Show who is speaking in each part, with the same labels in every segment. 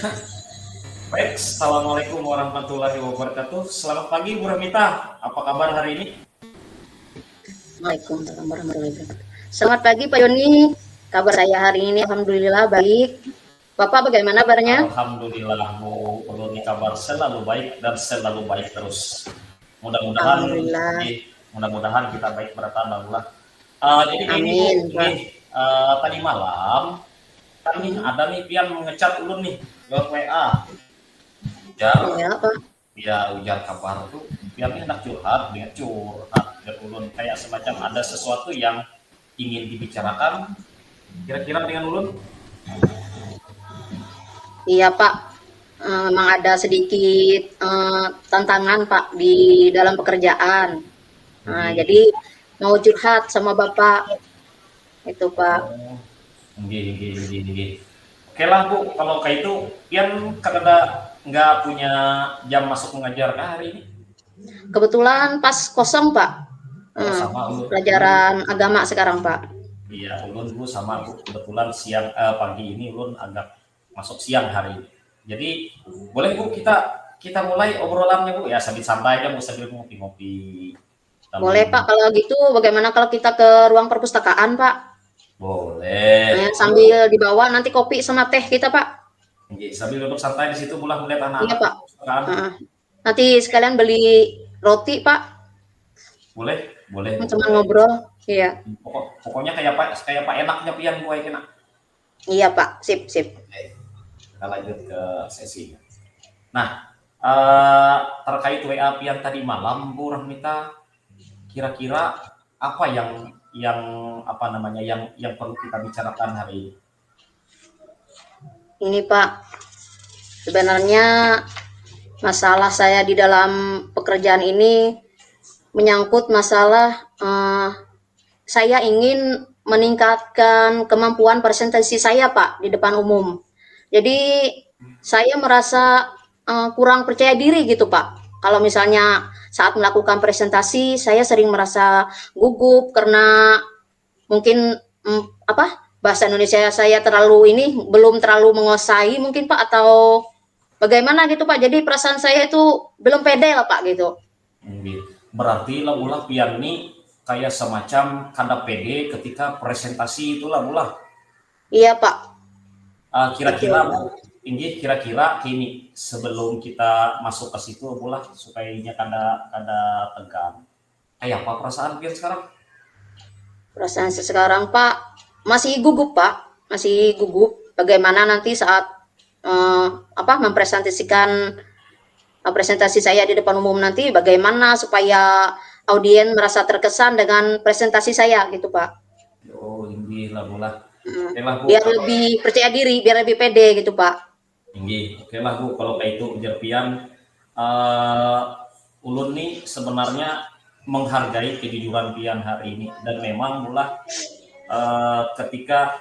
Speaker 1: Baik, Assalamualaikum warahmatullahi wabarakatuh. Selamat pagi, Bu Ramita. Apa kabar hari ini?
Speaker 2: Waalaikumsalam warahmatullahi wabarakatuh. Selamat pagi Pak Yoni. Kabar saya hari ini alhamdulillah baik. Bapak bagaimana kabarnya?
Speaker 1: Alhamdulillah, Bu. Perlu kabar selalu baik dan selalu baik terus. Mudah-mudahan,
Speaker 2: Alhamdulillah.
Speaker 1: mudah-mudahan kita baik bertambah, Bu. Jadi ini, Bu,
Speaker 2: Amin, Pak.
Speaker 1: tadi malam kami ada nih Pian mengecat ulun nih lewat WA.
Speaker 2: Oh
Speaker 1: Ujar,
Speaker 2: ya, Pak.
Speaker 1: ya ujar kabar tuh. Pian ini hendak curhat, dia curhat. Dan ulun kayak semacam ada sesuatu yang ingin dibicarakan. Kira-kira dengan ulun.
Speaker 2: Iya, Pak. Memang ada sedikit tantangan, Pak, di dalam pekerjaan. Nah,
Speaker 1: Jadi,
Speaker 2: jadi mau curhat sama Bapak itu, Pak.
Speaker 1: oh, nggih. Oke lah Bu, kalau kayak itu, Pian kan ada nggak punya jam masuk mengajar kah hari ini?
Speaker 2: Kebetulan pas kosong, Pak.
Speaker 1: Oh sama ulun,
Speaker 2: Pelajaran agama sekarang, Pak.
Speaker 1: iya ulun Bu sama Bu, kebetulan siang pagi ini ulun agak masuk siang hari ini. Jadi boleh Bu kita kita mulai obrolannya Bu ya sambil santai aja Bu sambil ngopi-ngopi
Speaker 2: Boleh,
Speaker 1: sambil
Speaker 2: Pak. Kalau gitu bagaimana kalau kita ke ruang perpustakaan, Pak?
Speaker 1: boleh.
Speaker 2: Sambil dibawa nanti kopi sama teh kita, Pak.
Speaker 1: Nggih, sambil duduk santai di situ mulai melihat
Speaker 2: Iya,
Speaker 1: anak-anak di
Speaker 2: Pak.
Speaker 1: perpustakaan.
Speaker 2: Heeh. Nanti sekalian beli roti, Pak.
Speaker 1: Boleh, Bu,
Speaker 2: Cuma
Speaker 1: boleh.
Speaker 2: ngobrol. Iya.
Speaker 1: Pokoknya kayak Pak enaknya pian gue kena.
Speaker 2: Iya, Pak. Sip, sip.
Speaker 1: Oke, kita lanjut ke sesi. Nah, terkait WA pian tadi malam, Bu Rahmita, kira-kira apa yang apa namanya yang perlu kita bicarakan hari ini?
Speaker 2: Ini, Pak. Sebenarnya masalah saya di dalam pekerjaan ini menyangkut masalah saya ingin meningkatkan kemampuan presentasi saya, Pak, di depan umum. Jadi saya merasa kurang percaya diri gitu, Pak. Kalau misalnya saat melakukan presentasi, saya sering merasa gugup karena mungkin bahasa Indonesia saya terlalu ini belum terlalu menguasai mungkin Pak atau bagaimana gitu Pak. Jadi perasaan saya itu belum pede lah Pak gitu.
Speaker 1: Berarti lah ulah pian nih kayak semacam kada pede ketika presentasi itulah ulah.
Speaker 2: Iya Pak,
Speaker 1: Kira-kira
Speaker 2: betul.
Speaker 1: Bu, ini kira-kira kini sebelum kita masuk ke situ pula supaya kada tegang. Kayak apa perasaan pian sekarang?
Speaker 2: Perasaan saya sekarang Pak masih gugup Pak, masih gugup. Bagaimana nanti saat mempresentasikan presentasi saya di depan umum nanti bagaimana supaya audien merasa terkesan dengan presentasi saya gitu Pak.
Speaker 1: Oh, ini lah bola. Oke lah Bu,
Speaker 2: Biar
Speaker 1: kalau
Speaker 2: lebih percaya diri, biar lebih pede gitu Pak.
Speaker 1: tinggi. Oke lah Bu, kalau kayak itu ujar pian ulun nih sebenarnya menghargai kejujuran pian hari ini dan memang mula ketika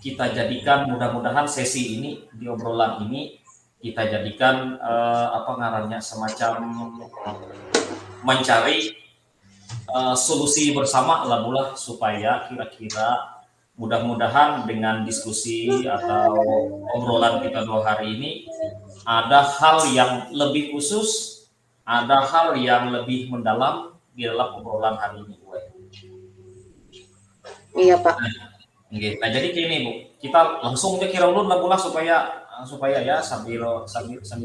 Speaker 1: kita jadikan mudah-mudahan sesi ini di obrolan ini kita jadikan apa ngarannya semacam mencari solusi bersama lah bulah supaya kira-kira mudah-mudahan dengan diskusi atau obrolan kita 2 hari ini ada hal yang lebih khusus, ada hal yang lebih mendalam di dalam obrolan hari ini, gue.
Speaker 2: Iya Pak.
Speaker 1: Nah, jadi gini Bu, kita langsung aja kira ulun lah bulah supaya ya sambil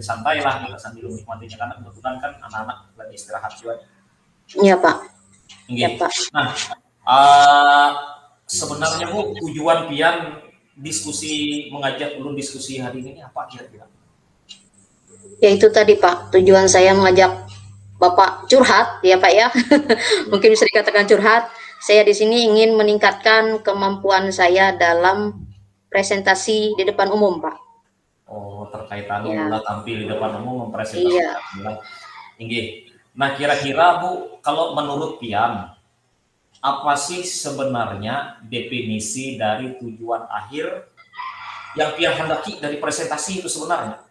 Speaker 1: santai lah kita sambil menikmatinya karena kebetulan kan anak-anak lagi istirahat juga.
Speaker 2: Iya Pak. Iya
Speaker 1: Nggih.
Speaker 2: Pak.
Speaker 1: Nah, uh, sebenarnya Bu tujuan pian diskusi mengajak ulun diskusi hari ini apa kira-kira?
Speaker 2: Ya itu tadi Pak, tujuan saya mengajak Bapak curhat ya Pak ya. Mungkin bisa dikatakan curhat. Saya di sini ingin meningkatkan kemampuan saya dalam presentasi di depan umum, Pak.
Speaker 1: Oh, terkait anu
Speaker 2: Ya,
Speaker 1: ulah tampil di depan umum
Speaker 2: iya.
Speaker 1: mempresentasikan ulah. Nggih. Nah, kira-kira Bu, kalau menurut pian apa sih sebenarnya definisi dari tujuan akhir yang pian hendaki dari presentasi itu sebenarnya?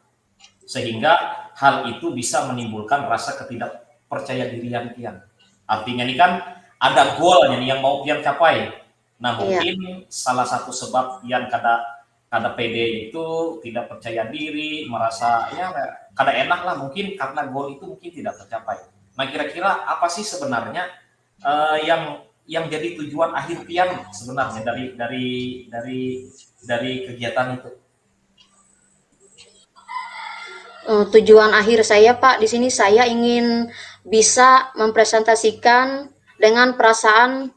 Speaker 1: Sehingga hal itu bisa menimbulkan rasa ketidakpercaya dirian pian. Artinya ini kan ada goalnya nih yang mau pian capai. Nah
Speaker 2: Iya.
Speaker 1: mungkin salah satu sebab pian kada kada pede itu, tidak percaya diri, merasa ya kada enak lah mungkin karena goal itu mungkin tidak tercapai. Nah kira-kira apa sih sebenarnya yang jadi tujuan akhir pian sebenarnya dari kegiatan itu?
Speaker 2: Tujuan akhir saya Pak di sini saya ingin bisa mempresentasikan dengan perasaan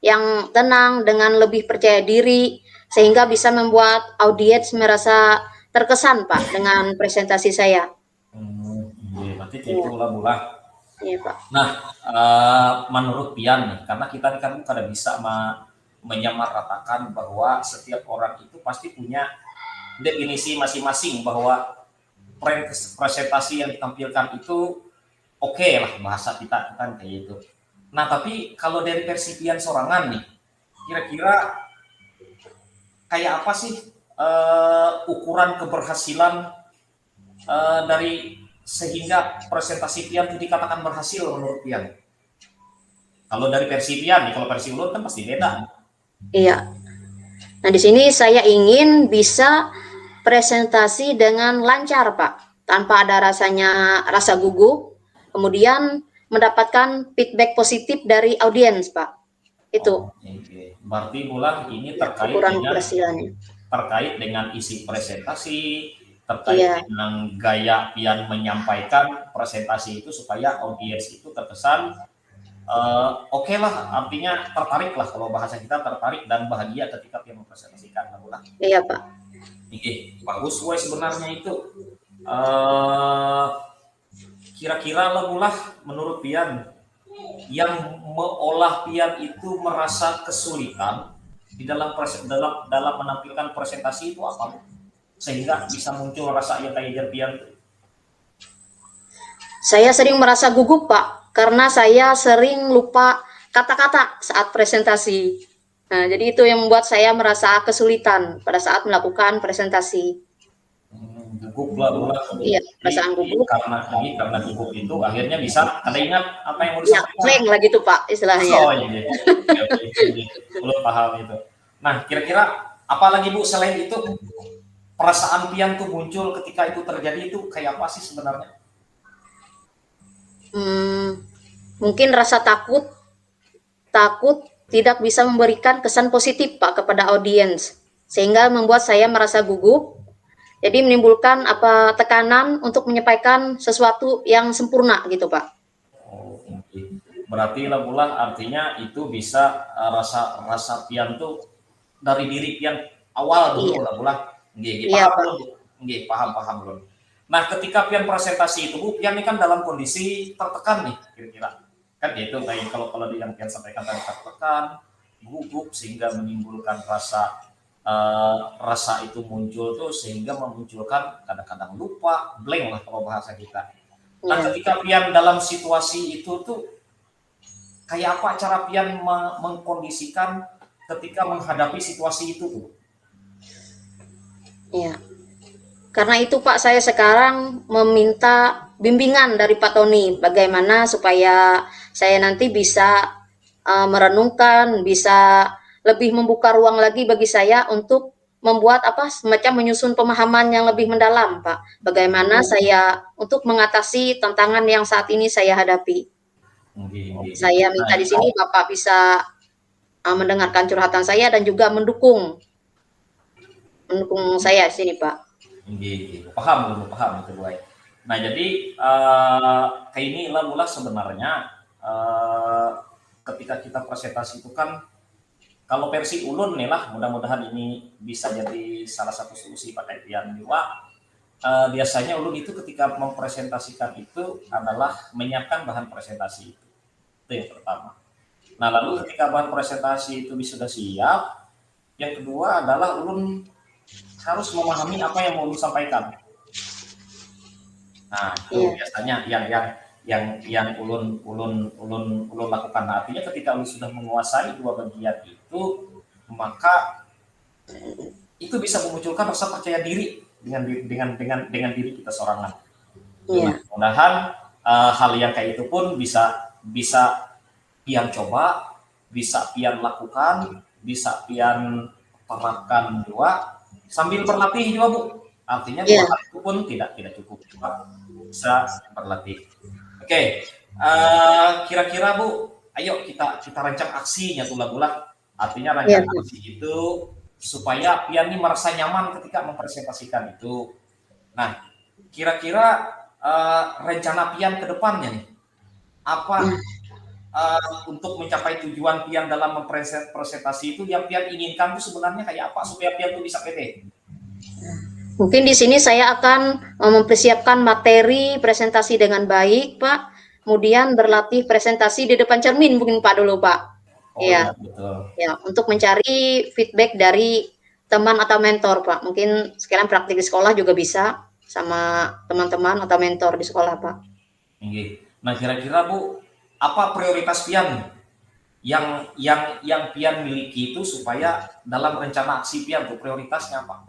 Speaker 2: yang tenang, dengan lebih percaya diri, sehingga bisa membuat audiens merasa terkesan Pak dengan presentasi saya.
Speaker 1: Iya, berarti
Speaker 2: Iya,
Speaker 1: itu lah bulah.
Speaker 2: iya Pak.
Speaker 1: Nah, menurut Pian nih, karena kita kan kada bisa menyamaratakan bahwa setiap orang itu pasti punya definisi masing-masing bahwa presentasi yang ditampilkan itu oke lah bahasa kita kan kayak gitu. Nah, tapi kalau dari versi Pian sorangan nih, kira-kira kayak apa sih ukuran keberhasilan dari sehingga presentasi Pian itu dikatakan berhasil menurut Pian? Kalau dari versi Pian nih, kalau versi Ulun kan pasti beda.
Speaker 2: Iya. Nah, di sini saya ingin bisa presentasi dengan lancar, Pak, tanpa ada rasa gugup, kemudian mendapatkan feedback positif dari audiens, Pak. Itu
Speaker 1: Oke. Berarti mulai ini
Speaker 2: ya, ukuran keberhasilannya.
Speaker 1: terkait dengan isi presentasi, terkait
Speaker 2: Iya,
Speaker 1: dengan gaya Pian menyampaikan presentasi itu supaya audiens itu terkesan oke lah, artinya tertarik lah kalau bahasa kita tertarik dan bahagia ketika Pian mempresentasikan lah.
Speaker 2: iya, Pak.
Speaker 1: Bagus woy sebenarnya itu. Kira-kira lah menurut Pian yang meolah Pian itu merasa kesulitan di dalam menampilkan presentasi itu apa? Sehingga bisa muncul rasa yang kayak Pian.
Speaker 2: Saya sering merasa gugup, Pak, karena saya sering lupa kata-kata saat presentasi. Nah, jadi itu yang membuat saya merasa kesulitan pada saat melakukan presentasi.
Speaker 1: Gugup lah.
Speaker 2: Iya, perasaan gugup.
Speaker 1: Karena gugup itu akhirnya bisa ada ingat apa yang mau
Speaker 2: Ya,
Speaker 1: disampaikan.
Speaker 2: blank lah gitu, Pak, istilahnya.
Speaker 1: Oh iya. Belum paham itu. Nah, kira-kira apa lagi Bu selain itu perasaan Pian tuh muncul ketika itu terjadi itu kayak apa sih sebenarnya?
Speaker 2: Mungkin rasa takut tidak bisa memberikan kesan positif Pak kepada audiens, sehingga membuat saya merasa gugup. Jadi menimbulkan tekanan untuk menyampaikan sesuatu yang sempurna gitu Pak.
Speaker 1: Oh, okay. Berarti lah bulan artinya itu bisa rasa Pian tuh dari diri Pian awal dulu
Speaker 2: Iya.
Speaker 1: lah bulan.
Speaker 2: Iya,
Speaker 1: Paham
Speaker 2: Pak.
Speaker 1: belum? Paham belum? Nah, ketika Pian presentasi itu Bu, Pian ini kan dalam kondisi tertekan nih kira-kira. Kan gitu kayak kalau yang Pian sampaikan tadi tertekan, gugup sehingga menimbulkan rasa itu muncul tuh sehingga memunculkan kadang-kadang lupa, blank lah kalau bahasa kita. Nah,
Speaker 2: Iya.
Speaker 1: ketika Pian dalam situasi itu tuh kayak apa cara Pian mengkondisikan ketika menghadapi situasi itu tuh?
Speaker 2: Iya. Karena itu Pak, saya sekarang meminta bimbingan dari Pak Tony bagaimana supaya saya nanti bisa merenungkan, bisa lebih membuka ruang lagi bagi saya untuk membuat semacam menyusun pemahaman yang lebih mendalam, Pak. Bagaimana saya untuk mengatasi tantangan yang saat ini saya hadapi. Saya minta di sini Bapak bisa mendengarkan curhatan saya dan juga mendukung saya di sini, Pak.
Speaker 1: Paham itu Bu. Nah, jadi kayak ini lah mula sebenarnya ketika kita presentasi itu kan kalau versi ulun nih lah, mudah-mudahan ini bisa jadi salah satu solusi pakai Pian juga. Biasanya ulun itu ketika mempresentasikan itu adalah menyiapkan bahan presentasi itu yang pertama. Nah, lalu ketika bahan presentasi itu sudah siap, yang kedua adalah ulun harus memahami apa yang mau ulun sampaikan. Nah, itu biasanya yang ulun lakukan. Nah, artinya ketika ulun sudah menguasai dua bagian itu, maka itu bisa memunculkan rasa percaya diri dengan diri kita sorangan. Mudah-mudahan hal yang kayak itu pun bisa Pian coba, bisa Pian lakukan, bisa Pian terapkan juga sambil berlatih juga Bu. Artinya 2
Speaker 2: Iya,
Speaker 1: hari itu pun tidak cukup juga bisa berlatih. Oke, kira-kira Bu, ayo kita rancang aksinya tuh lah. Artinya
Speaker 2: iya
Speaker 1: rancang
Speaker 2: Pak.
Speaker 1: aksi itu supaya Pian ini merasa nyaman ketika mempresentasikan itu. Nah, kira-kira rencana Pian ke depannya nih,
Speaker 2: Nah,
Speaker 1: apa untuk mencapai tujuan Pian dalam mempresentasi itu yang Pian inginkan tuh sebenarnya kayak apa supaya Pian tuh bisa pede?
Speaker 2: mungkin di sini saya akan mempersiapkan materi presentasi dengan baik, Pak. Kemudian berlatih presentasi di depan cermin mungkin Pak dulu, Pak.
Speaker 1: Oh
Speaker 2: Iya,
Speaker 1: iya betul.
Speaker 2: ya, untuk mencari feedback dari teman atau mentor, Pak. Mungkin sekarang praktik di sekolah juga bisa sama teman-teman atau mentor di sekolah, Pak.
Speaker 1: Nah kira-kira Bu, apa prioritas Pian yang Pian miliki itu supaya dalam rencana aksi Pian tuh prioritasnya apa?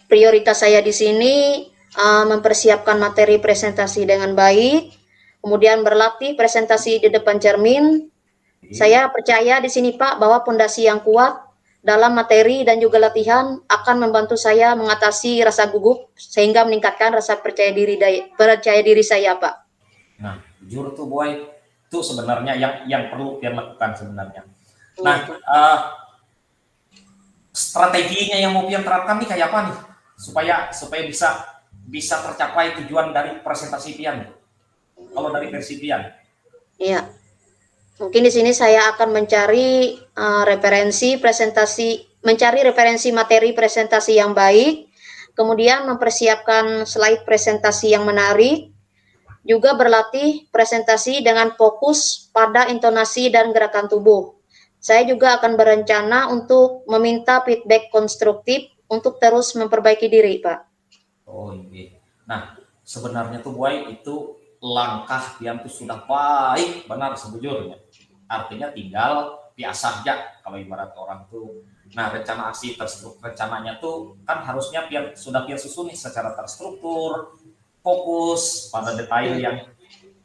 Speaker 2: Prioritas saya di sini mempersiapkan materi presentasi dengan baik, kemudian berlatih presentasi di depan cermin.
Speaker 1: Oke.
Speaker 2: Saya percaya di sini Pak bahwa pondasi yang kuat dalam materi dan juga latihan akan membantu saya mengatasi rasa gugup sehingga meningkatkan rasa percaya diri saya Pak.
Speaker 1: Nah jujur tuh boy, itu sebenarnya yang perlu Pian lakukan sebenarnya.
Speaker 2: Iya
Speaker 1: Nah
Speaker 2: Pak.
Speaker 1: strateginya yang mau Pian terapkan nih kayak apa nih supaya bisa tercapai tujuan dari presentasi Pian? Kalau dari versi Pian?
Speaker 2: Iya. Mungkin di sini saya akan mencari mencari referensi materi presentasi yang baik, kemudian mempersiapkan slide presentasi yang menarik, juga berlatih presentasi dengan fokus pada intonasi dan gerakan tubuh. Saya juga akan berencana untuk meminta feedback konstruktif untuk terus memperbaiki diri, Pak.
Speaker 1: Oh iya. Nah sebenarnya tuh boy itu langkah Pian tuh sudah baik benar sebujurnya. Artinya tinggal biasa aja kalau ibarat orang tuh. Nah rencana aksi terstruktur rencananya tuh kan harusnya sudah Pian susun nih secara terstruktur, fokus pada detail yang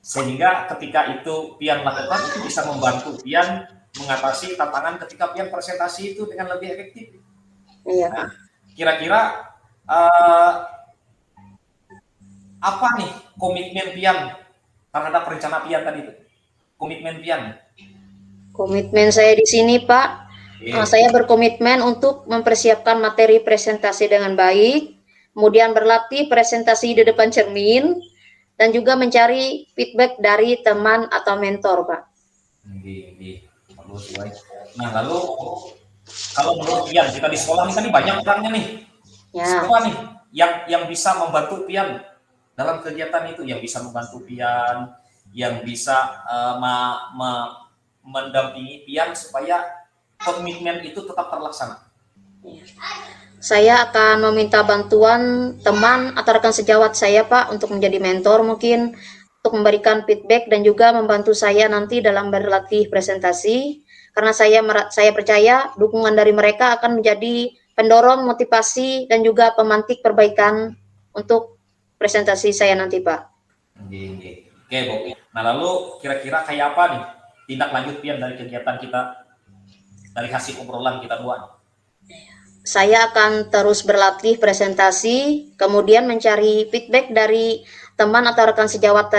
Speaker 1: sehingga ketika itu Pian lakukan itu bisa membantu Pian mengatasi tantangan ketika Pian presentasi itu dengan lebih efektif.
Speaker 2: Iya,
Speaker 1: Nah
Speaker 2: Pak.
Speaker 1: kira-kira eh, apa nih komitmen Pian terhadap rencana Pian tadi itu? Komitmen Pian.
Speaker 2: Komitmen saya di sini, Pak, saya berkomitmen untuk mempersiapkan materi presentasi dengan baik, kemudian berlatih presentasi di depan cermin, dan juga mencari feedback dari teman atau mentor, Pak.
Speaker 1: Bagus, baik. Nah, lalu kalau menurut Pian, kita di sekolah ini kan banyak orangnya nih.
Speaker 2: Ya,
Speaker 1: Siapa nih yang bisa membantu Pian dalam kegiatan itu, yang bisa membantu Pian, yang bisa mendampingi Pian supaya komitmen itu tetap terlaksana.
Speaker 2: saya akan meminta bantuan teman atau rekan sejawat saya, Pak, untuk menjadi mentor mungkin, untuk memberikan feedback dan juga membantu saya nanti dalam berlatih presentasi. Karena saya percaya dukungan dari mereka akan menjadi pendorong motivasi dan juga pemantik perbaikan untuk presentasi saya nanti, Pak.
Speaker 1: Oke, Bu. Nah, lalu kira-kira kayak apa nih tindak lanjut Pian dari kegiatan kita dari hasil obrolan kita dua?
Speaker 2: Saya akan terus berlatih presentasi, kemudian mencari feedback dari teman atau rekan sejawat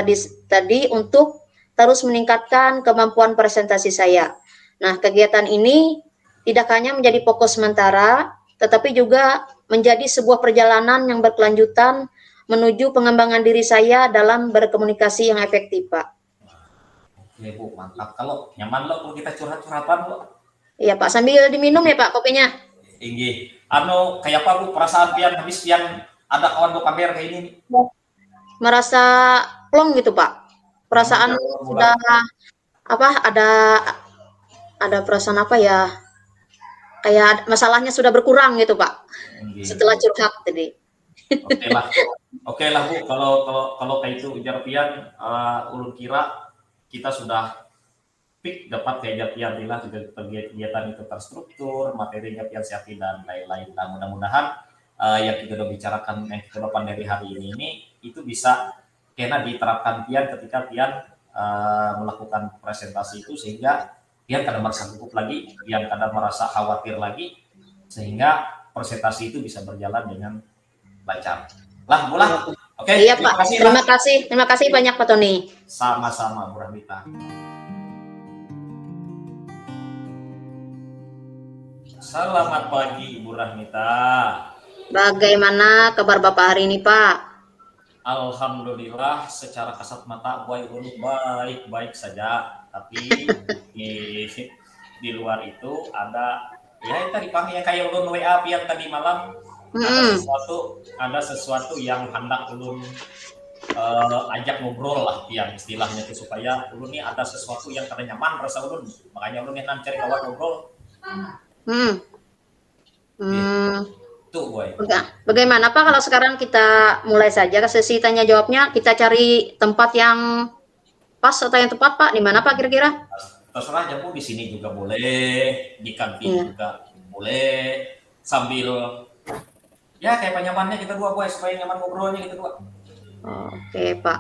Speaker 2: tadi untuk terus meningkatkan kemampuan presentasi saya. Nah, kegiatan ini tidak hanya menjadi fokus sementara, tetapi juga menjadi sebuah perjalanan yang berkelanjutan menuju pengembangan diri saya dalam berkomunikasi yang efektif, Pak.
Speaker 1: Oke, Bu, mantap. Kalau nyaman lo kalau kita curhat-curhatan lo.
Speaker 2: Iya, Pak. Sambil diminum ya, Pak, kopinya.
Speaker 1: Tinggi. Kayak apa Bu perasaan Pian habis Pian ada kawan gue pamer kayak ini nih?
Speaker 2: Merasa plong gitu, Pak. Perasaan sudah
Speaker 1: Mulai.
Speaker 2: apa ada perasaan apa ya, kayak masalahnya sudah berkurang gitu Pak setelah
Speaker 1: Tinggi.
Speaker 2: curhat tadi.
Speaker 1: Oke lah. Oke lah Bu, kalau kalau kalau kayak itu ujar Pian, ulun kira kita sudah pick dapat kayak Pian lah kegiatan itu terstruktur, materinya Pian siapin dan lain-lain. Nah, mudah-mudahan yang kita udah bicarakan yang ke depan dari hari ini itu bisa kena diterapkan Pian ketika Pian melakukan presentasi itu sehingga Pian kadang merasa gugup lagi, Pian kadang merasa khawatir lagi, sehingga presentasi itu bisa berjalan dengan lancar. Lah, bola. Oke,
Speaker 2: Iya
Speaker 1: terima
Speaker 2: Pak,
Speaker 1: kasih lah.
Speaker 2: terima kasih banyak Pak Tony.
Speaker 1: Sama-sama, Bu Rahmita. Selamat pagi, Bu Rahmita.
Speaker 2: Bagaimana kabar Bapak hari ini Pak?
Speaker 1: Alhamdulillah, secara kasat mata baik-baik saja. Tapi di luar itu ada ya yang tadi pagi yang kayak ulun WA yang tadi malam ada sesuatu yang hendak ulun ajak ngobrol lah yang istilahnya itu supaya ulun ini ada sesuatu yang kada nyaman rasa ulun, makanya ulun yang cari kawan ngobrol. Tuh, boy.
Speaker 2: Bagaimana Pak kalau sekarang kita mulai saja ke sesi tanya jawabnya, kita cari tempat yang pas atau yang tepat Pak, di mana Pak kira-kira?
Speaker 1: Terserah aja Bu, di sini juga boleh, di kantin juga boleh, sambil ya kayak penyamannya kita dua, boy, supaya nyaman ngobrolnya kita dua.
Speaker 2: Oke Pak,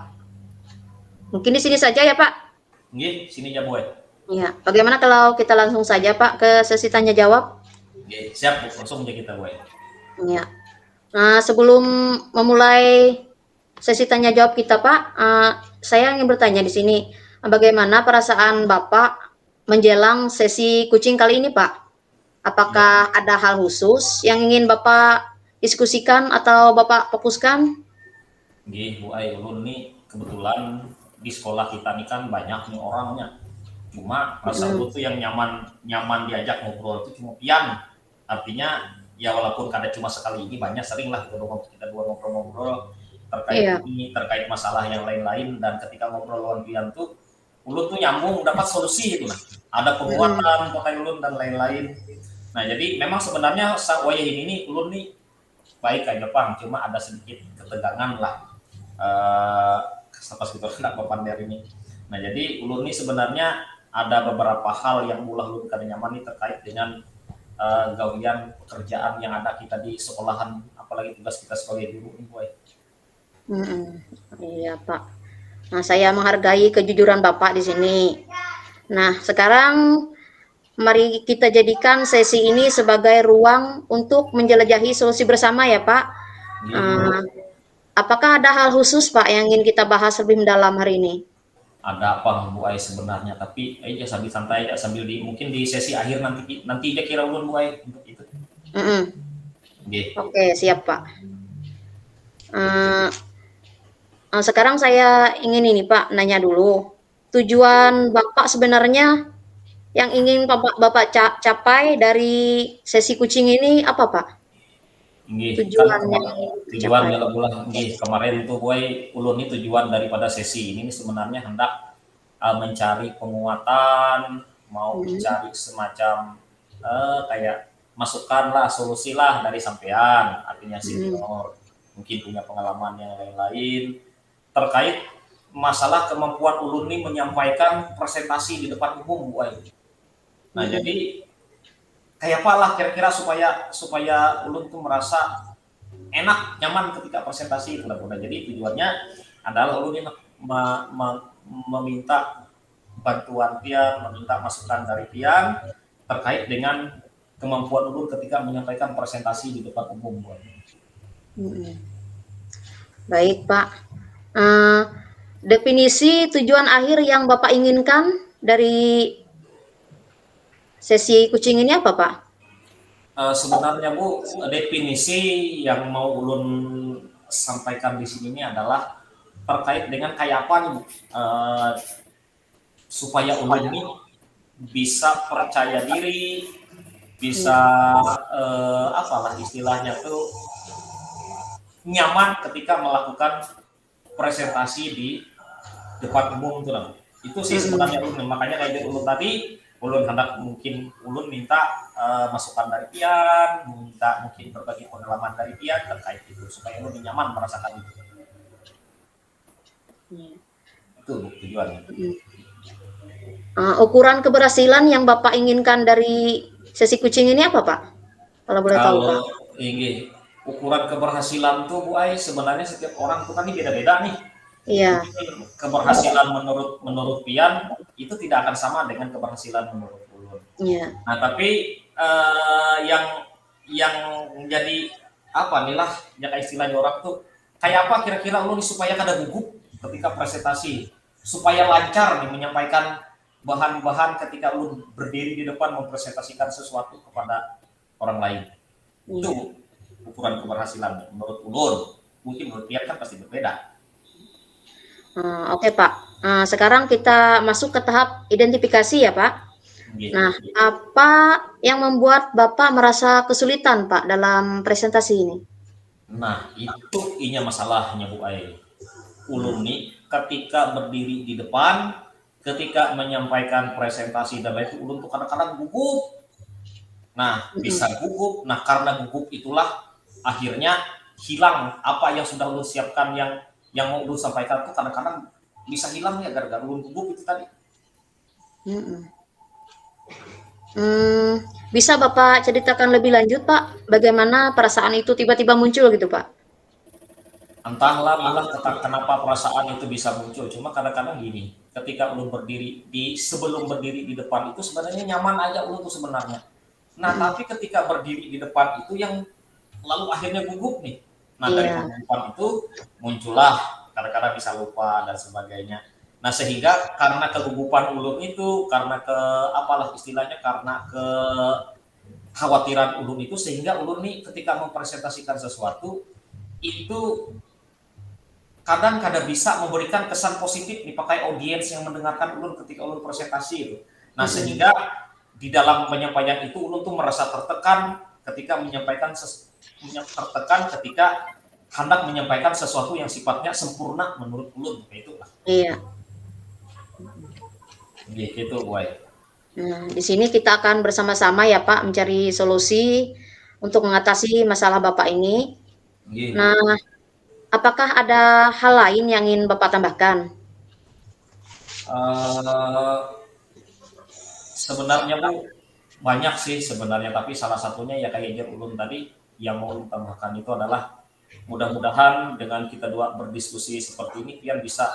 Speaker 2: mungkin di sini saja ya Pak.
Speaker 1: Nggih, sini aja, boy.
Speaker 2: Ya, bagaimana kalau kita langsung saja Pak ke sesi tanya jawab?
Speaker 1: Nggih, siap Bu, langsung aja kita, boy.
Speaker 2: Ya. Nah, sebelum memulai sesi tanya jawab kita Pak, saya ingin bertanya di sini, bagaimana perasaan Bapak menjelang sesi kucing kali ini Pak? Apakah ada hal khusus yang ingin Bapak diskusikan atau Bapak fokuskan?
Speaker 1: Nggih, Bu Ai, ulun nih kebetulan di sekolah kita nih kan banyak nih orangnya. Cuma rasa ulun tuh yang nyaman diajak ngobrol itu cuma pian. Artinya ya walaupun kada cuma sekali ini, banyak sering lah kita dua ngobrol-ngobrol terkait ini, terkait masalah yang lain-lain, dan ketika ngobrol lawan pian tuh ulun tuh nyambung dapat solusi gitu lah. Ada penguatan pakai ulun dan lain-lain. Nah, jadi memang sebenarnya wayah ini ulun nih baik aja Pang, cuma ada sedikit ketegangan lah. Pas kita hendak berpandai ini. Nah, jadi ulun nih sebenarnya ada beberapa hal yang ulah ulun kada nyaman nih terkait dengan gawian pekerjaan yang ada kita di sekolahan, apalagi tugas kita sebagai guru nih, boy.
Speaker 2: Iya Pak. Nah, saya menghargai kejujuran Bapak di sini. Nah, sekarang mari kita jadikan sesi ini sebagai ruang untuk menjelajahi solusi bersama ya Pak. Apakah ada hal khusus Pak yang ingin kita bahas lebih mendalam hari ini?
Speaker 1: Ada apa Bu Ai sebenarnya, tapi aja sambil santai, sambil mungkin di sesi akhir nanti aja kira ulun Bu Ai untuk itu.
Speaker 2: Oke, siap Pak. Sekarang saya ingin ini Pak nanya dulu, tujuan Bapak sebenarnya yang ingin Bapak capai dari sesi kucing ini apa Pak?
Speaker 1: Tujuan kalau bulan kemarin tuh boy ulun ini tujuan daripada sesi ini sebenarnya hendak mencari penguatan, mau mencari semacam kayak masukan lah, solusi lah dari sampean, artinya senior mungkin punya pengalaman yang lain-lain terkait masalah kemampuan ulun ini menyampaikan presentasi di depan umum, boy. Nah, jadi kayak apa lah kira-kira supaya ulun tuh merasa enak, nyaman ketika presentasi itu lah. Jadi tujuannya adalah ulun ini meminta bantuan pian, meminta masukan dari pian terkait dengan kemampuan ulun ketika menyampaikan presentasi di depan umum.
Speaker 2: Baik Pak, definisi tujuan akhir yang Bapak inginkan dari sesi kucing ini apa Pak?
Speaker 1: Sebenarnya Bu, definisi yang mau ulun sampaikan di sini ini adalah terkait dengan kayak apa nih Bu, supaya ulun ini bisa percaya diri, bisa apalah istilahnya tuh nyaman ketika melakukan presentasi di depan umum tuh lah. Itu sih sebenarnya ulun, makanya kayak ulun tadi ulun hendak mungkin ulun minta masukan dari pian, minta mungkin berbagi pengalaman dari pian terkait itu supaya ulun nyaman merasakan itu. Itu tujuannya.
Speaker 2: Ukuran keberhasilan yang Bapak inginkan dari sesi kucing ini apa Pak? Kalau boleh tahu Pak.
Speaker 1: Ini ukuran keberhasilan tuh Bu Ai sebenarnya setiap orang tuh kan beda-beda nih.
Speaker 2: Iya.
Speaker 1: Keberhasilan menurut pian itu tidak akan sama dengan keberhasilan menurut ulun.
Speaker 2: Iya.
Speaker 1: Nah, tapi yang yang menjadi apa nih lah, ya kayak istilahnya orang tuh, kayak apa kira-kira ulun nih supaya kada gugup ketika presentasi, supaya lancar nih menyampaikan bahan-bahan ketika ulun berdiri di depan mempresentasikan sesuatu kepada orang lain.
Speaker 2: Iya.
Speaker 1: Itu ukuran keberhasilan menurut ulun. Mungkin menurut Pian kan pasti berbeda.
Speaker 2: Oke Pak. Sekarang kita masuk ke tahap identifikasi ya Pak.
Speaker 1: Gitu.
Speaker 2: Nah, apa yang membuat Bapak merasa kesulitan Pak dalam presentasi ini?
Speaker 1: Nah, itu inya masalahnya Bu Ai. Ulun nih ketika berdiri di depan, ketika menyampaikan presentasi dan lain itu, ulun tuh kadang-kadang gugup. Nah,
Speaker 2: Mhm.
Speaker 1: bisa gugup. Nah, karena gugup itulah akhirnya hilang apa yang sudah ulun siapkan, yang mau ulun sampaikan tuh kadang-kadang bisa hilang ya gara-gara ulun gugup itu tadi.
Speaker 2: Mhm. Bisa Bapak ceritakan lebih lanjut Pak, bagaimana perasaan itu tiba-tiba muncul gitu Pak?
Speaker 1: Entahlah mulah kenapa perasaan itu bisa muncul. Cuma kadang-kadang gini, ketika ulun berdiri sebelum berdiri di depan itu sebenarnya nyaman aja ulun tuh sebenarnya. Nah,
Speaker 2: Mhm.
Speaker 1: tapi ketika berdiri di depan itu yang lalu akhirnya gugup nih. Nah, dari
Speaker 2: Iya,
Speaker 1: kegugupan itu muncullah kadang-kadang bisa lupa dan sebagainya. Nah, sehingga karena kegugupan ulun itu, karena apalah istilahnya, karena kekhawatiran ulun itu, sehingga ulun nih ketika mempresentasikan sesuatu itu kadang bisa memberikan kesan positif nih pakai audiens yang mendengarkan ulun ketika ulun presentasi itu. Nah,
Speaker 2: mhm,
Speaker 1: sehingga di dalam penyampaian itu ulun tuh merasa tertekan ketika menyampaikan tertekan ketika hendak menyampaikan sesuatu yang sifatnya sempurna menurut ulun, kayak itulah.
Speaker 2: iya.
Speaker 1: Gitu, boy.
Speaker 2: Nah, di sini kita akan bersama-sama ya Pak mencari solusi untuk mengatasi masalah Bapak ini.
Speaker 1: Gitu.
Speaker 2: Nah, apakah ada hal lain yang ingin Bapak tambahkan?
Speaker 1: Uh, Sebenarnya Bu banyak sih sebenarnya, tapi salah satunya ya kayak ulun tadi yang mau ulun tambahkan itu adalah mudah-mudahan dengan kita dua berdiskusi seperti ini, Pian bisa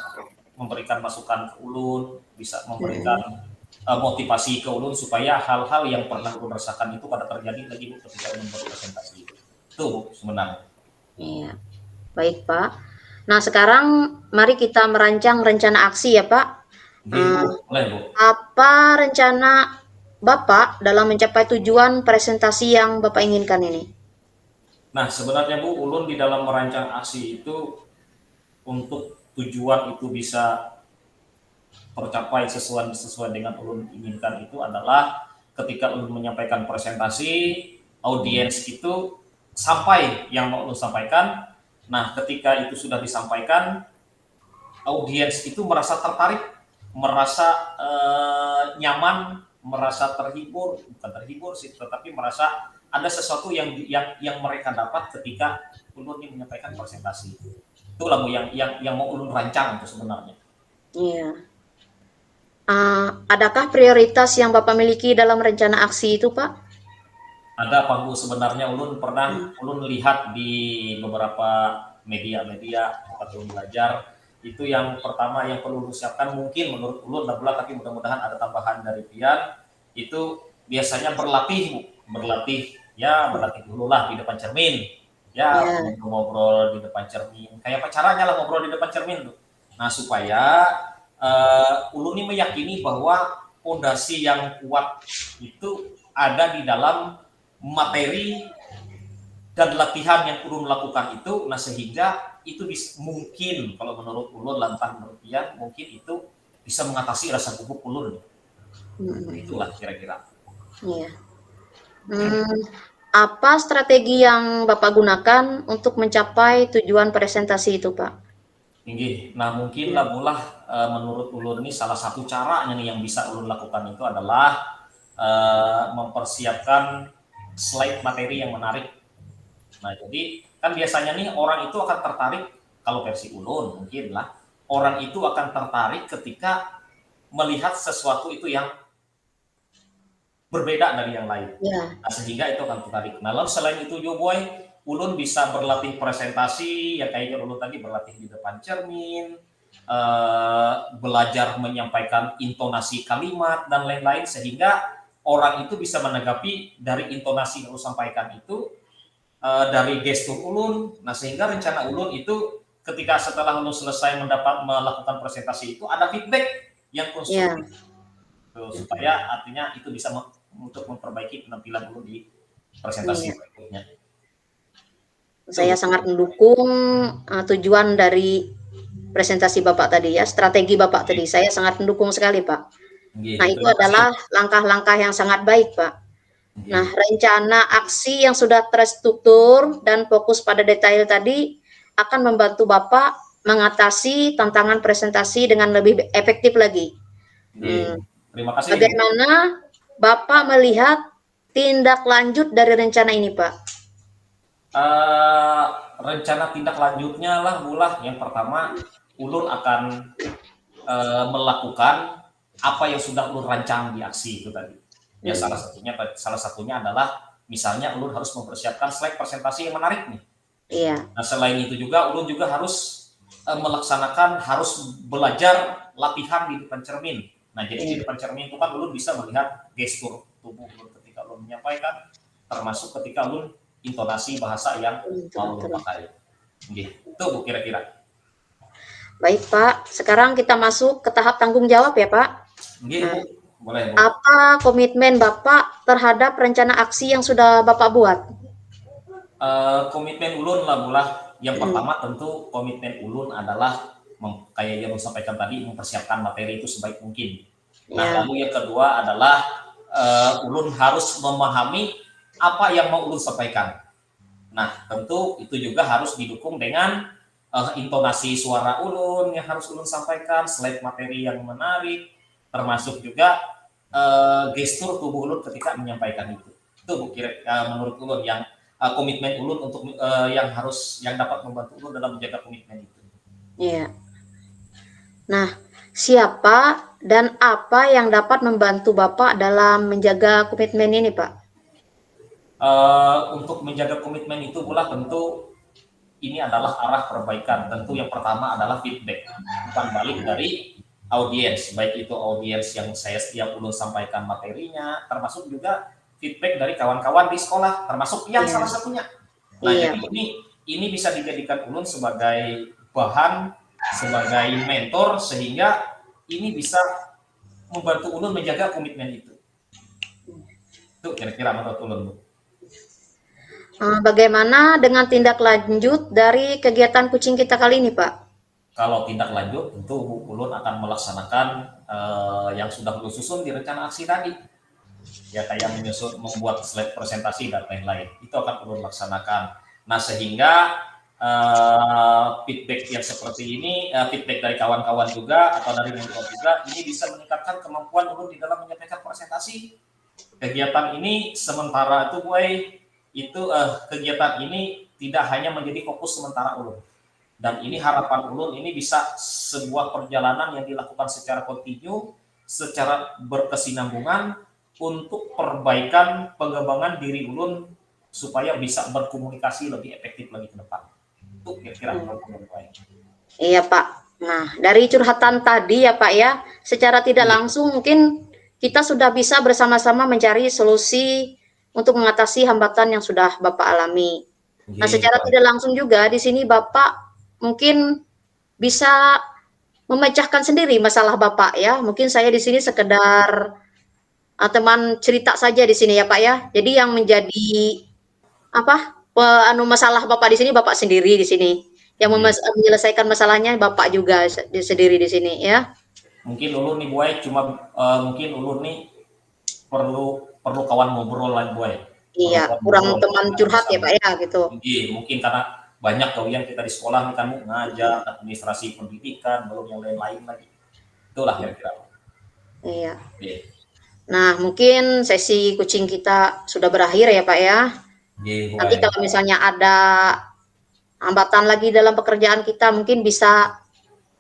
Speaker 1: memberikan masukan ke ulun, bisa memberikan
Speaker 2: Mhm,
Speaker 1: motivasi ke ulun supaya hal-hal yang pernah ulun rasakan itu pada terjadi lagi Bu ketika ulun berpresentasi. Itu Bu sebenarnya.
Speaker 2: iya. Baik Pak. Nah, sekarang mari kita merancang rencana aksi ya Pak.
Speaker 1: Gitu
Speaker 2: Eee,
Speaker 1: Bu, boleh Bu.
Speaker 2: apa rencana Bapak dalam mencapai tujuan presentasi yang Bapak inginkan ini?
Speaker 1: Nah sebenarnya Bu, ulun di dalam merancang aksi itu untuk tujuan itu bisa tercapai sesuai sesuai dengan ulun inginkan itu adalah ketika ulun menyampaikan presentasi, audiens itu sampai yang mau ulun sampaikan. Nah, ketika itu sudah disampaikan, audiens itu merasa tertarik, merasa nyaman, merasa terhibur, bukan terhibur sih, tetapi merasa ada sesuatu yang mereka dapat ketika ulun menyampaikan presentasi. Itulah yang mau ulun rancang itu sebenarnya.
Speaker 2: Iya. Adakah prioritas yang Bapak miliki dalam rencana aksi itu, Pak?
Speaker 1: Ada panggung sebenarnya
Speaker 2: Mmm,
Speaker 1: ulun lihat di beberapa media-media tempat ulun belajar itu. Yang pertama yang perlu ulun siapkan mungkin menurut ulun tapi mudah-mudahan ada tambahan dari Pian itu biasanya berlatih ya, berlatih dulu lah di depan cermin ya,
Speaker 2: iya,
Speaker 1: ngobrol-ngobrol di depan cermin kayak pacarannya lah, ngobrol di depan cermin tuh. Nah, supaya ulun ini meyakini bahwa fondasi yang kuat itu ada di dalam materi dan latihan yang ulun lakukan itu. Nah, sehingga itu mungkin kalau menurut ulun, lantang menurut Pian, mungkin itu bisa mengatasi rasa gugup ulun.
Speaker 2: mhm,
Speaker 1: Itulah kira-kira.
Speaker 2: iya. Mmm, apa strategi yang Bapak gunakan untuk mencapai tujuan presentasi itu, Pak?
Speaker 1: Tinggi. Nah, mungkin
Speaker 2: Iya,
Speaker 1: lah mulah menurut ulun ini salah satu caranya nih yang bisa ulun lakukan itu adalah mempersiapkan slide materi yang menarik. Nah, jadi kan biasanya nih orang itu akan tertarik, kalau versi ulun mungkin lah, orang itu akan tertarik ketika melihat sesuatu itu yang berbeda dari yang lain.
Speaker 2: iya,
Speaker 1: Nah, sehingga itu akan tertarik. Nah, lalu selain itu juga boy, ulun bisa berlatih presentasi, ya kayak ulun tadi berlatih di depan cermin, belajar menyampaikan intonasi kalimat dan lain-lain, sehingga orang itu bisa menanggapi dari intonasi yang lu sampaikan itu, dari gestur ulun. Nah, sehingga rencana ulun itu ketika setelah ulun selesai melakukan presentasi itu ada feedback yang
Speaker 2: Iya,
Speaker 1: konstruktif tuh, supaya artinya itu bisa untuk memperbaiki penampilan ulun di presentasi
Speaker 2: iya.
Speaker 1: berikutnya.
Speaker 2: Saya
Speaker 1: Tuh.
Speaker 2: sangat mendukung tujuan dari presentasi Bapak tadi ya, strategi Bapak tadi. Saya sangat mendukung sekali, Pak. Nah,
Speaker 1: Nggih,
Speaker 2: itu
Speaker 1: terima kasih.
Speaker 2: adalah langkah-langkah yang sangat baik, Pak. Nah,
Speaker 1: Nggih.
Speaker 2: rencana aksi yang sudah terstruktur dan fokus pada detail tadi akan membantu Bapak mengatasi tantangan presentasi dengan lebih efektif lagi.
Speaker 1: Nggih. Terima kasih, Bu.
Speaker 2: Bagaimana Bapak melihat tindak lanjut dari rencana ini, Pak?
Speaker 1: Eh, rencana tindak lanjutnya lah mulah yang pertama ulun akan melakukan apa yang sudah ulun rancang di aksi itu tadi. Ya salah satunya adalah misalnya ulun harus mempersiapkan slide presentasi yang menarik nih.
Speaker 2: Iya.
Speaker 1: Nah, selain itu juga ulun juga harus harus belajar latihan di depan cermin. Nah, jadi di depan cermin itu kan ulun bisa melihat gestur tubuh ulun ketika ulun menyampaikan, termasuk ketika ulun intonasi bahasa yang mau ulun pakai. Gitu Bu kira-kira.
Speaker 2: Baik, Pak. Sekarang kita masuk ke tahap tanggung jawab ya, Pak.
Speaker 1: Nggih,
Speaker 2: Nah,
Speaker 1: Bu. Boleh, Bu.
Speaker 2: apa komitmen Bapak terhadap rencana aksi yang sudah Bapak buat?
Speaker 1: Komitmen ulun lah bulah yang pertama tentu komitmen ulun adalah kayak yang ulun sampaikan tadi mempersiapkan materi itu sebaik mungkin. Nah,
Speaker 2: Ya,
Speaker 1: lalu yang kedua adalah ulun harus memahami apa yang mau ulun sampaikan. Nah, tentu itu juga harus didukung dengan intonasi suara ulun yang harus ulun sampaikan, slide materi yang menarik, termasuk juga gestur tubuh ulun ketika menyampaikan itu. Itu Bu, menurut ulun yang komitmen ulun untuk yang dapat membantu ulun dalam menjaga komitmen itu.
Speaker 2: iya. Nah, siapa dan apa yang dapat membantu Bapak dalam menjaga komitmen ini, Pak?
Speaker 1: Untuk menjaga komitmen itu pula tentu ini adalah arah perbaikan. Tentu yang pertama adalah feedback, bukan balik dari audiens, baik itu audiens yang saya setiap ulun sampaikan materinya, termasuk juga feedback dari kawan-kawan di sekolah, termasuk yang
Speaker 2: Iya,
Speaker 1: salah satunya. Nah,
Speaker 2: iya,
Speaker 1: jadi ini bisa dijadikan ulun sebagai bahan, sebagai mentor, sehingga ini bisa membantu ulun menjaga komitmen itu. Itu kira-kira menurut ulun, Bu.
Speaker 2: Bagaimana dengan tindak lanjut dari kegiatan kucing kita kali ini, Pak?
Speaker 1: Kalau tindak lanjut, tentu ulun akan melaksanakan yang sudah ulun susun di rencana aksi tadi. Ya kayak membuat slide presentasi dan lain-lain. Itu akan ulun laksanakan. Nah, sehingga feedback yang seperti ini, feedback dari kawan-kawan juga atau dari mentor juga, ini bisa meningkatkan kemampuan ulun di dalam menyampaikan presentasi. Kegiatan ini sementara itu, kegiatan ini tidak hanya menjadi fokus sementara ulun. Dan ini harapan ulun ini bisa sebuah perjalanan yang dilakukan secara kontinu, secara berkesinambungan untuk perbaikan pengembangan diri ulun supaya bisa berkomunikasi lebih efektif lagi ke depan. Itu kira-kira menurut ulun.
Speaker 2: Iya, Pak. Nah, dari curhatan tadi ya, Pak ya, secara tidak langsung mungkin kita sudah bisa bersama-sama mencari solusi untuk mengatasi hambatan yang sudah Bapak alami. Nah, secara tidak langsung juga di sini Bapak mungkin bisa memecahkan sendiri masalah Bapak ya. Mungkin saya di sini sekedar teman cerita saja di sini ya, Pak ya. Jadi yang menjadi apa? Masalah Bapak di sini Bapak sendiri di sini. Yang menyelesaikan masalahnya Bapak juga sendiri di sini ya.
Speaker 1: Mungkin ulun nih Boy mungkin ulun nih perlu kawan ngobrol lah Boy.
Speaker 2: Iya, kurang teman curhat ya Pak ya gitu.
Speaker 1: Mungkin karena banyak kalian kita di sekolah nih kan ngajar administrasi pendidikan belum yang lain-lain lagi. Itulah kira-kira.
Speaker 2: Iya. Nah, mungkin sesi kucing kita sudah berakhir ya Pak ya. Nanti kalau misalnya ada hambatan lagi dalam pekerjaan kita, mungkin bisa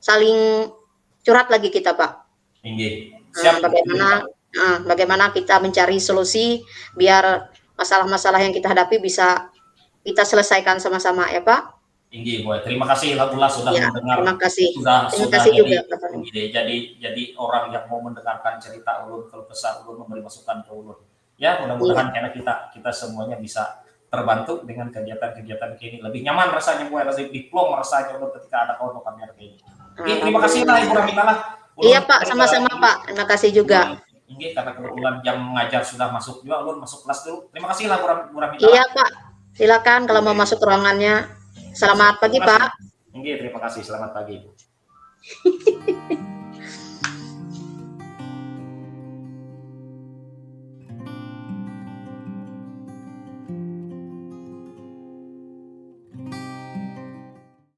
Speaker 2: saling curhat lagi kita Pak.
Speaker 1: Siap.
Speaker 2: Bagaimana kita mencari solusi biar masalah-masalah yang kita hadapi bisa kita selesaikan sama-sama ya Pak.
Speaker 1: Inggih, boy. Terima kasih lah Bula sudah
Speaker 2: Ya,
Speaker 1: mendengar,
Speaker 2: terima kasih. Terima
Speaker 1: sudah
Speaker 2: kasih juga, Pak Tony.
Speaker 1: jadi orang yang mau mendengarkan cerita ulun, kalau kesah ulun, memberi masukan ke ulun. Ya,
Speaker 2: Iya.
Speaker 1: mudah-mudahan karena kita semuanya bisa terbantu dengan kegiatan-kegiatan kayak ini. Lebih nyaman rasanya, boy, rasa diplom rasanya ulun ketika ada kawan kamera kayak ini. Oke, terima kasih lah Ibu
Speaker 2: Alhamdulillah.
Speaker 1: Ramita lah.
Speaker 2: Iya,
Speaker 1: Ulun
Speaker 2: Pak, sama-sama, Pak. Terima kasih juga.
Speaker 1: Ini karena kebetulan jam mengajar sudah masuk juga, ulun masuk kelas dulu. Terima kasih lah Bu Ramita
Speaker 2: Iya,
Speaker 1: lah.
Speaker 2: Pak. Silakan kalau mau masuk ruangannya. Selamat pagi,
Speaker 1: Terima kasih.
Speaker 2: Pak.
Speaker 1: Terima kasih. Selamat pagi.